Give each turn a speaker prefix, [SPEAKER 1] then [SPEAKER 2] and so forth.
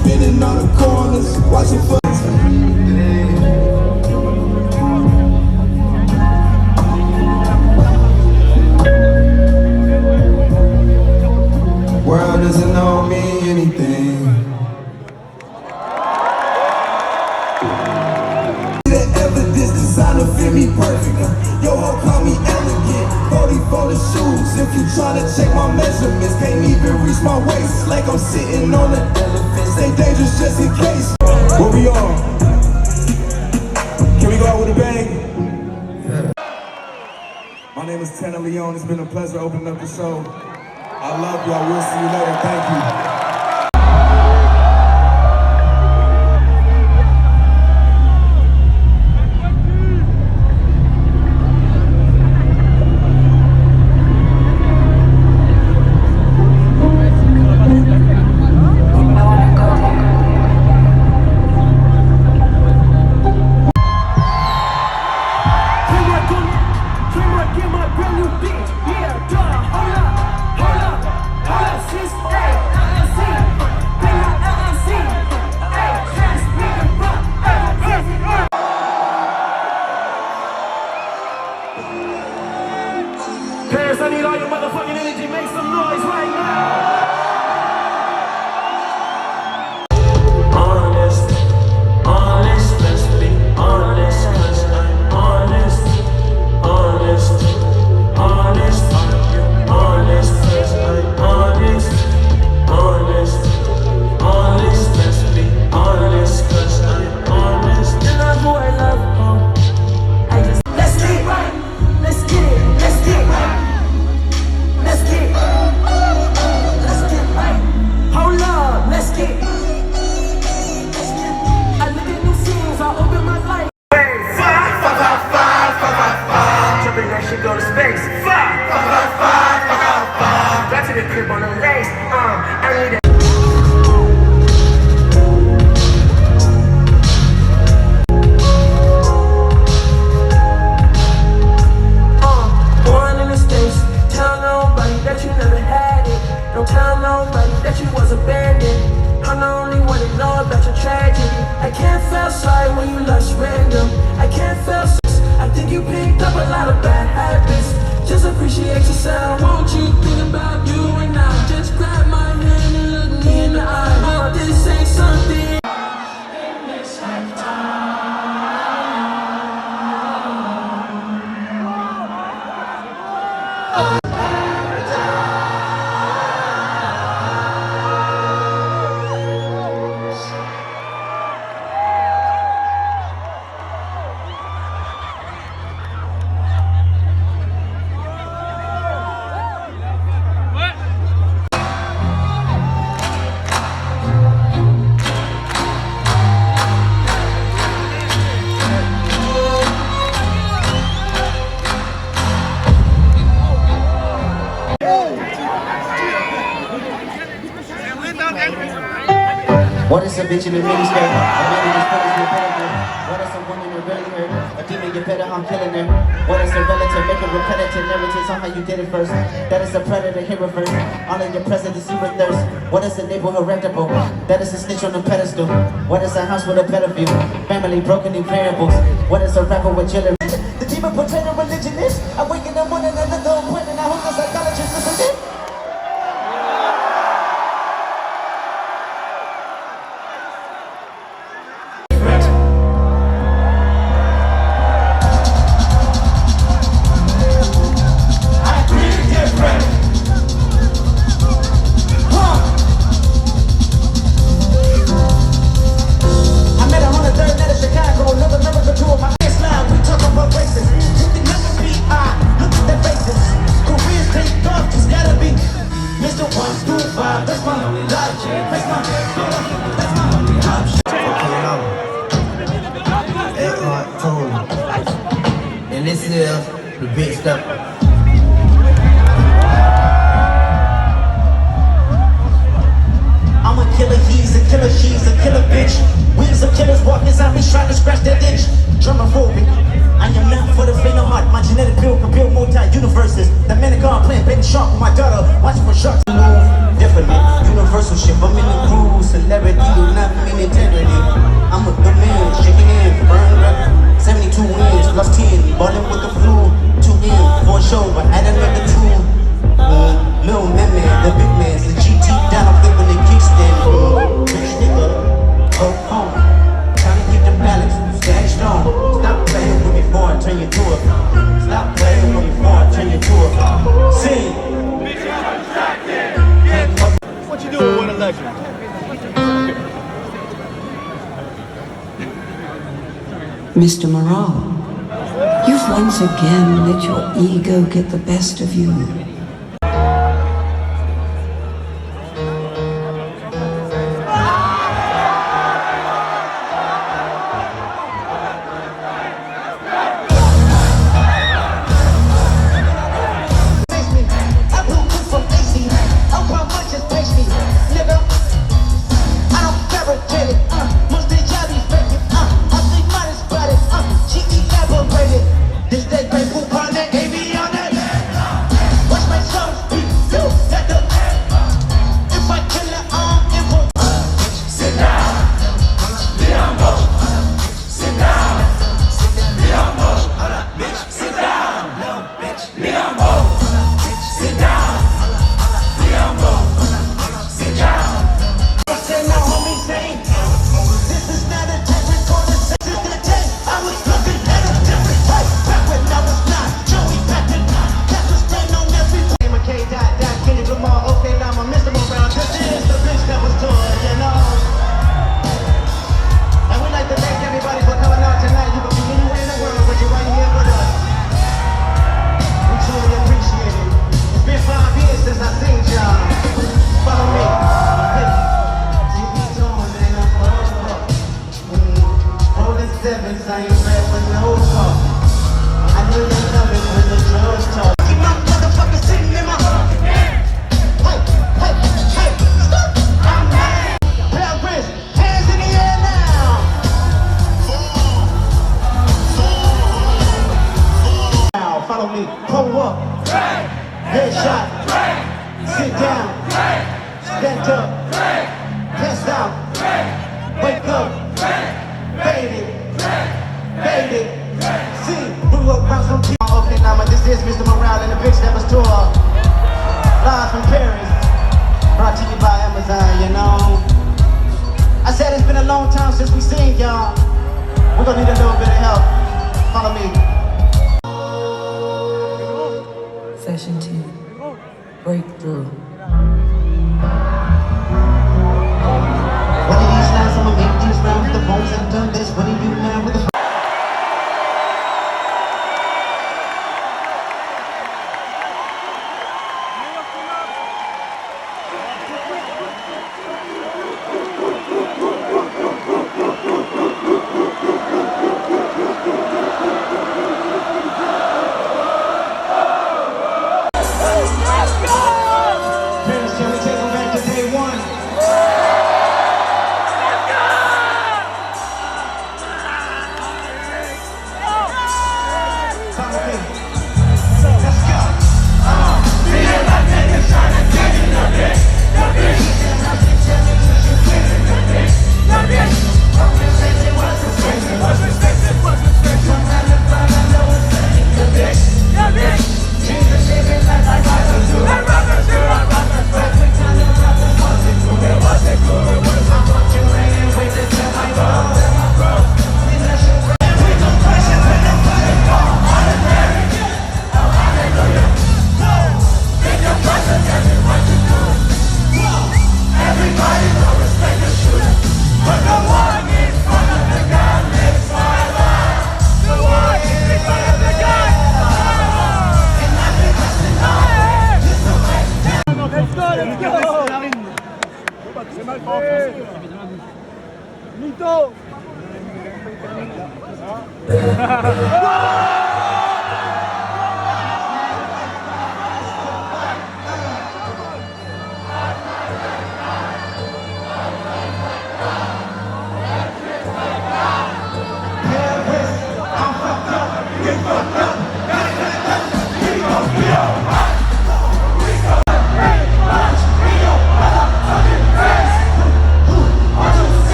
[SPEAKER 1] spinning on the corners, watching for. World doesn't know me anything. The evidence designed to fit me perfect. Yo, ho, call me elegant. 40 the shoes. If you tryna check my measurements, can't even reach my waist. Like I'm sitting on an elephant. Stay dangerous just in case. Where we on? Can we go out with a bang? Yeah. My name is Tanna Leone'spart. It's been a pleasure opening up the show. I love you. I will see you later. Thank you.
[SPEAKER 2] Paris, I need all your motherfucking energy. Make some noise right now. Honest, honest, let's be honest, 'cause I'm honest, honest, honest, honest, 'cause I'm honest, honest, honest, let's be honest, 'cause I'm honest. And that's who I love. I just let's get right, let's get it, let's get right. Let's get right. Hold up, let's get. I live in new scenes, I open my life. Hey, 5, 5, 5, 5, 5, 5, 5. Jumping that shit, go to space. 5, 5, 5, 5, 5, 5. Back to the crib on the lace. I need it. Born in the States. Tell nobody that you never had it. Don't tell nobody that you was abandoned. I'm the only one that know about your tragedy. I can't feel sorry when you lost random. I can't feel sorry. I think you picked up a lot of bad habits. Just appreciate yourself. Won't you think about you and I? Just grab my hand and look me in the eye. This ain't something.
[SPEAKER 3] What is a bitch in a miniskirt? A man in his feelings with pedigree. What is a woman who really hurt? A demon get better, I'm killing her. What is a relative? Make a repetitive narratives on how you did it first. That is a predator, here reverse. All in your presidency with thirst. What is a neighborhood reputable? That is a snitch on a pedestal. What is a house with a better view? Family broken in variables. What is a rapper with children? The demon portrayed a religion is. I wake in the morning and another point and I hope the psychologist listen in.
[SPEAKER 4] And this is the big stuff.
[SPEAKER 3] I'm a killer, he's a killer, she's a killer bitch. Wheels of killers walk inside me trying to scratch that itch. Germophobic, I am not for the faint of heart. My genetic build can build multi-universes. The man of God playing baby shark with my daughter, watching for sharks to move differently. Universal ship, I'm in the groove, celebrity,
[SPEAKER 5] Mr. Morale, you've once again let your ego get the best of you. Session 2, Breakthrough.
[SPEAKER 3] One of these nights I'ma make these rounds with the bones and done this. What do you now with the
[SPEAKER 6] C'est mal pas en français. Mytho.